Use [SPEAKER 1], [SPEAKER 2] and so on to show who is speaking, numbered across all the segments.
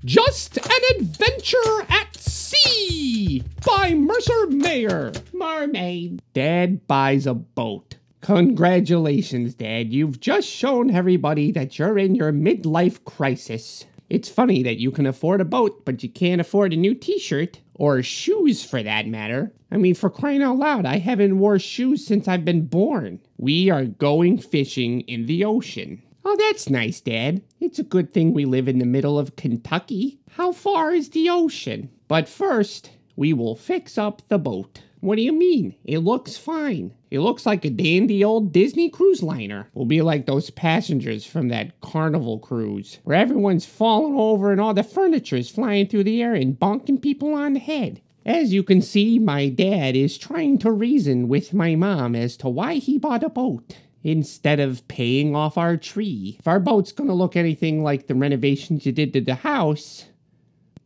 [SPEAKER 1] Just an Adventure at Sea by Mercer Mayer. Mermaid. Dad buys a boat. Congratulations, Dad. You've just shown everybody that you're in your midlife crisis. It's funny that you can afford a boat, but you can't afford a new t-shirt. Or shoes, for that matter. I mean, for crying out loud, I haven't worn shoes since I've been born. We are going fishing in the ocean. Oh, that's nice, Dad. It's a good thing we live in the middle of Kentucky. How far is the ocean? But first, we will fix up the boat. What do you mean? It looks fine. It looks like a dandy old Disney cruise liner. We'll be like those passengers from that Carnival cruise, where everyone's falling over and all the furniture is flying through the air and bonking people on the head. As you can see, my dad is trying to reason with my mom as to why he bought a boat instead of paying off our tree. If our boat's gonna look anything like the renovations you did to the house,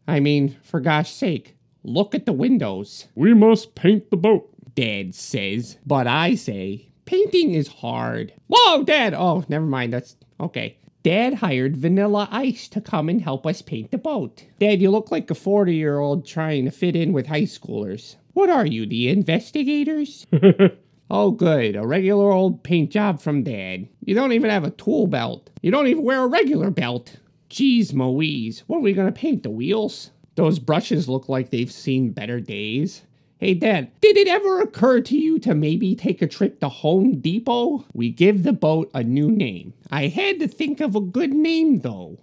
[SPEAKER 1] I mean, for gosh sake, look at the windows.
[SPEAKER 2] We must paint the boat,
[SPEAKER 1] Dad says. But I say, painting is hard. Whoa, Dad! Oh, never mind, that's okay. Dad hired Vanilla Ice to come and help us paint the boat. Dad, you look like a 40-year-old trying to fit in with high schoolers. What are you, the investigators? Oh, good. A regular old paint job from Dad. You don't even have a tool belt. You don't even wear a regular belt. Jeez Moise, what are we gonna paint, the wheels? Those brushes look like they've seen better days. Hey, Dad, did it ever occur to you to maybe take a trip to Home Depot? We give the boat a new name. I had to think of a good name, though.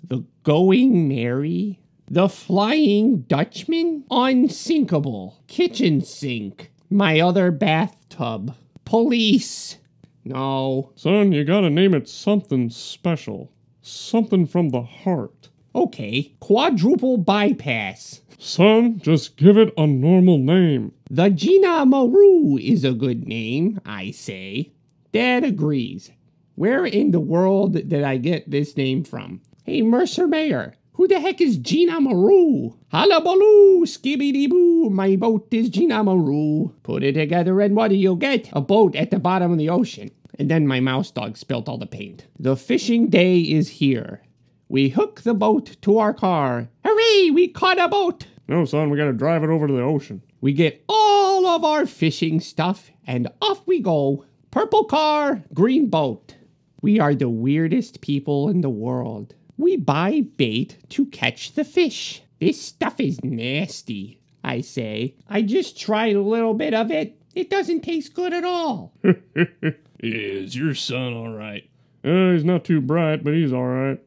[SPEAKER 1] The Going Mary? The Flying Dutchman? Unsinkable. Kitchen sink. My other bathtub. Police. No.
[SPEAKER 2] Son, you gotta name it something special. Something from the heart.
[SPEAKER 1] Okay. Quadruple bypass.
[SPEAKER 2] Son, just give it a normal name.
[SPEAKER 1] The Gina Maru is a good name, I say. Dad agrees. Where in the world did I get this name from? Hey, Mercer Mayer, who the heck is Gina Maru? Hullabaloo, skibbity-boo, my boat is Gina Maru. Put it together and what do you get? A boat at the bottom of the ocean. And then my mouse dog spilt all the paint. The fishing day is here. We hook the boat to our car. Hooray, we caught a boat!
[SPEAKER 2] No, son, we gotta drive it over to the ocean.
[SPEAKER 1] We get all of our fishing stuff, and off we go. Purple car, green boat. We are the weirdest people in the world. We buy bait to catch the fish. This stuff is nasty, I say. I just tried a little bit of it. It doesn't taste good at all.
[SPEAKER 2] Is your son alright? He's not too bright, but he's alright.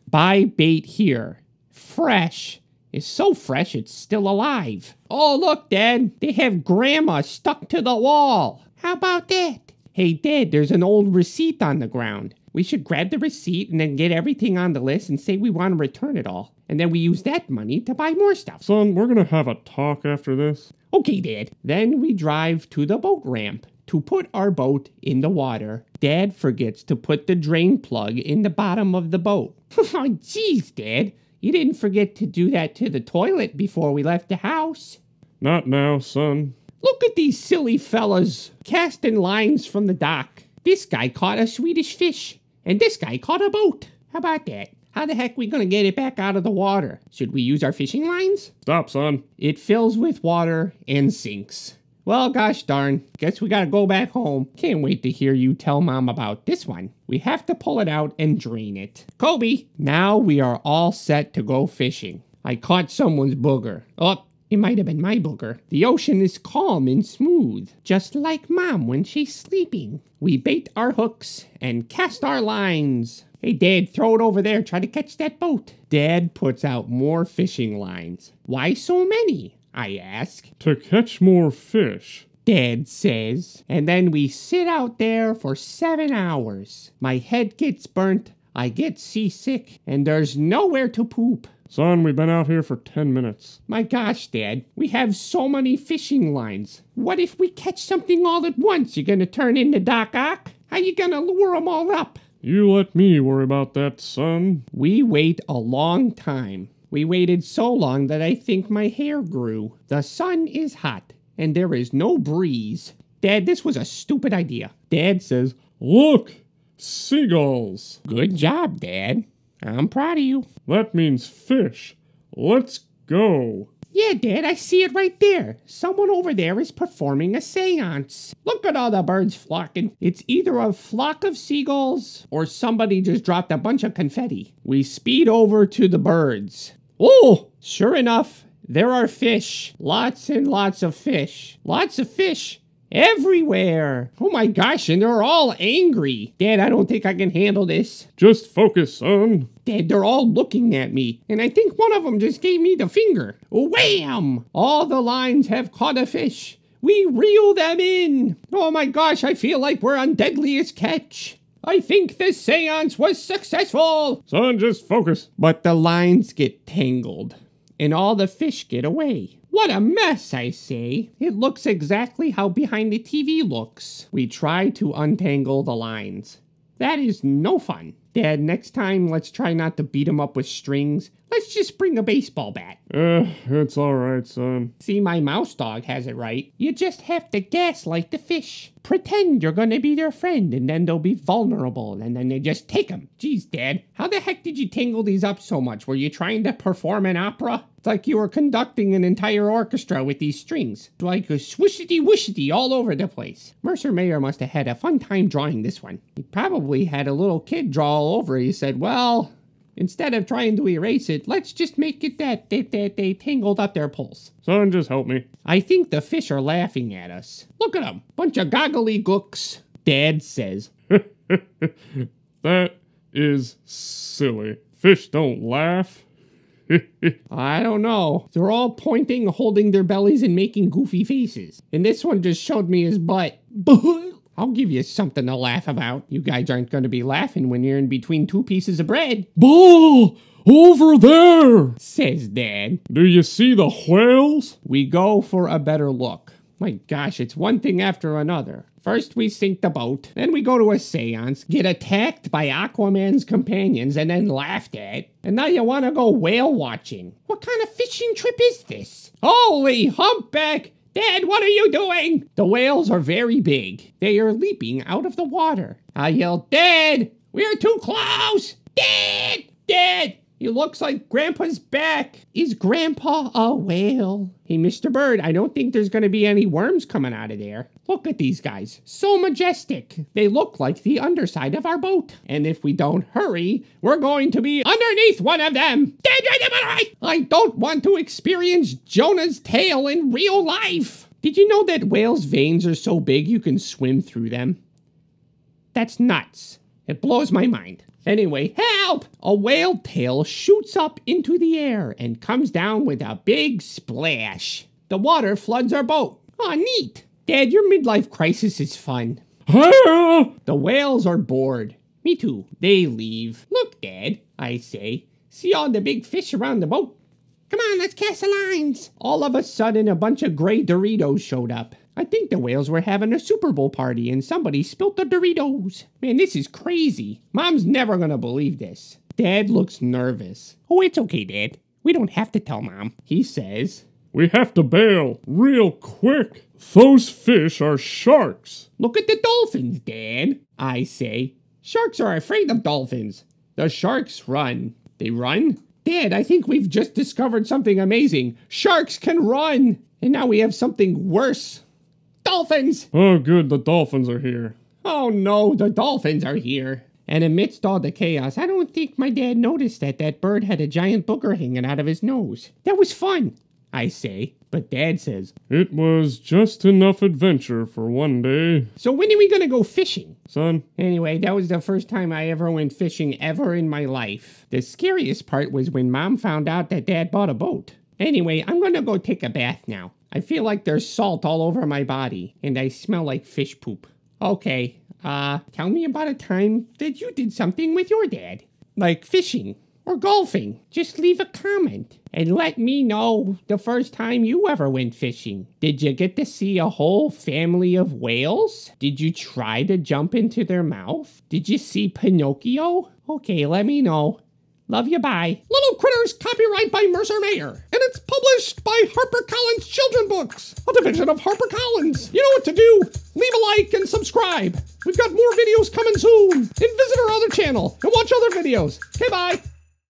[SPEAKER 1] Buy bait here. Fresh. It's so fresh it's still alive. Oh, look, Dad. They have Grandma stuck to the wall. How about that? Hey, Dad, there's an old receipt on the ground. We should grab the receipt and then get everything on the list and say we want to return it all. And then we use that money to buy more stuff.
[SPEAKER 2] Son, we're gonna have a talk after this.
[SPEAKER 1] Okay, Dad. Then we drive to the boat ramp to put our boat in the water. Dad forgets to put the drain plug in the bottom of the boat. Oh, jeez, Dad. You didn't forget to do that to the toilet before we left the house.
[SPEAKER 2] Not now, son.
[SPEAKER 1] Look at these silly fellas casting lines from the dock. This guy caught a Swedish fish, and this guy caught a boat. How about that? How the heck we gonna get it back out of the water? Should we use our fishing lines?
[SPEAKER 2] Stop, son.
[SPEAKER 1] It fills with water and sinks. Well, gosh darn, guess we gotta go back home. Can't wait to hear you tell Mom about this one. We have to pull it out and drain it. Kobe, now we are all set to go fishing. I caught someone's booger. Oh, it might have been my booger. The ocean is calm and smooth, just like Mom when she's sleeping. We bait our hooks and cast our lines. Hey, Dad, throw it over there. Try to catch that boat. Dad puts out more fishing lines. Why so many? I ask.
[SPEAKER 2] To catch more fish,
[SPEAKER 1] Dad says. And then we sit out there for 7 hours. My head gets burnt, I get seasick, and there's nowhere to poop.
[SPEAKER 2] Son, we've been out here for 10 minutes.
[SPEAKER 1] My gosh, Dad, we have so many fishing lines. What if we catch something all at once? You gonna turn into Doc Ock? How you gonna lure them all up?
[SPEAKER 2] You let me worry about that, son.
[SPEAKER 1] We wait a long time. We waited so long that I think my hair grew. The sun is hot, and there is no breeze. Dad, this was a stupid idea. Dad says,
[SPEAKER 2] Look! Seagulls!
[SPEAKER 1] Good job, Dad. I'm proud of you.
[SPEAKER 2] That means fish. Let's go.
[SPEAKER 1] Yeah, Dad, I see it right there. Someone over there is performing a seance. Look at all the birds flocking. It's either a flock of seagulls or somebody just dropped a bunch of confetti. We speed over to the birds. Oh, sure enough, there are fish. Lots and lots of fish. Lots of fish. Everywhere. Oh my gosh, and they're all angry. Dad, I don't think I can handle this.
[SPEAKER 2] Just focus, son.
[SPEAKER 1] Dad, they're all looking at me, and I think one of them just gave me the finger. Wham! All the lines have caught a fish. We reel them in. Oh my gosh, I feel like we're on Deadliest Catch. I think this seance was successful.
[SPEAKER 2] Son, just focus.
[SPEAKER 1] But the lines get tangled, and all the fish get away. What a mess, I say. It looks exactly how behind the TV looks. We try to untangle the lines. That is no fun. Dad, next time, let's try not to beat him up with strings. Let's just bring a baseball bat.
[SPEAKER 2] It's all right, son.
[SPEAKER 1] See, my mouse dog has it right. You just have to gaslight the fish. Pretend you're gonna be their friend, and then they'll be vulnerable, and then they just take them. Jeez, Dad, how the heck did you tangle these up so much? Were you trying to perform an opera? It's like you were conducting an entire orchestra with these strings. It's like a swishity-wishity all over the place. Mercer Mayer must have had a fun time drawing this one. He probably had a little kid draw all over it. He said, well, instead of trying to erase it, let's just make it that they tangled up their poles.
[SPEAKER 2] Son, just help me.
[SPEAKER 1] I think the fish are laughing at us. Look at them. Bunch of goggly gooks. Dad says.
[SPEAKER 2] That is silly. Fish don't laugh.
[SPEAKER 1] I don't know. They're all pointing, holding their bellies, and making goofy faces. And this one just showed me his butt. I'll give you something to laugh about. You guys aren't going to be laughing when you're in between two pieces of bread.
[SPEAKER 2] Bull! Over there!
[SPEAKER 1] Says Dad.
[SPEAKER 2] Do you see the whales?
[SPEAKER 1] We go for a better look. My gosh, it's one thing after another. First we sink the boat, then we go to a seance, get attacked by Aquaman's companions, and then laughed at. And now you want to go whale watching. What kind of fishing trip is this? Holy humpback! Dad, what are you doing? The whales are very big. They are leaping out of the water. I yell, Dad! We're too close! Dad! Dad! He looks like Grandpa's back. Is Grandpa a whale? Hey, Mr. Bird, I don't think there's going to be any worms coming out of there. Look at these guys. So majestic. They look like the underside of our boat. And if we don't hurry, we're going to be underneath one of them. Dad, I don't want to experience Jonah's tail in real life. Did you know that whales' veins are so big you can swim through them? That's nuts. It blows my mind. Anyway, help! A whale tail shoots up into the air and comes down with a big splash. The water floods our boat. Aw, neat. Dad, your midlife crisis is fun. The whales are bored. Me too. They leave. Look, Dad, I say. See all the big fish around the boat? Come on, let's cast the lines. All of a sudden, a bunch of gray Doritos showed up. I think the whales were having a Super Bowl party and somebody spilt the Doritos. Man, this is crazy. Mom's never gonna believe this. Dad looks nervous. Oh, it's okay, Dad. We don't have to tell Mom. He says,
[SPEAKER 2] we have to bail real quick. Those fish are sharks.
[SPEAKER 1] Look at the dolphins, Dad. I say, sharks are afraid of dolphins. The sharks run. They run? Dad, I think we've just discovered something amazing. Sharks can run. And now we have something worse. Dolphins!
[SPEAKER 2] Oh, good, the dolphins are here.
[SPEAKER 1] Oh no, the dolphins are here. And amidst all the chaos, I don't think my dad noticed that bird had a giant booger hanging out of his nose. That was fun, I say. But Dad says,
[SPEAKER 2] it was just enough adventure for one day.
[SPEAKER 1] So when are we gonna go fishing?
[SPEAKER 2] Son?
[SPEAKER 1] Anyway, that was the first time I ever went fishing ever in my life. The scariest part was when Mom found out that Dad bought a boat. Anyway, I'm gonna go take a bath now. I feel like there's salt all over my body, and I smell like fish poop. Okay, tell me about a time that you did something with your dad. Like fishing or golfing. Just leave a comment and let me know the first time you ever went fishing. Did you get to see a whole family of whales? Did you try to jump into their mouth? Did you see Pinocchio? Okay, let me know. Love you, bye. Little Critters, copyright by Mercer Mayer. And it's published by HarperCollins Children Books, a division of HarperCollins. You know what to do. Leave a like and subscribe. We've got more videos coming soon. And visit our other channel and watch other videos. Okay, bye.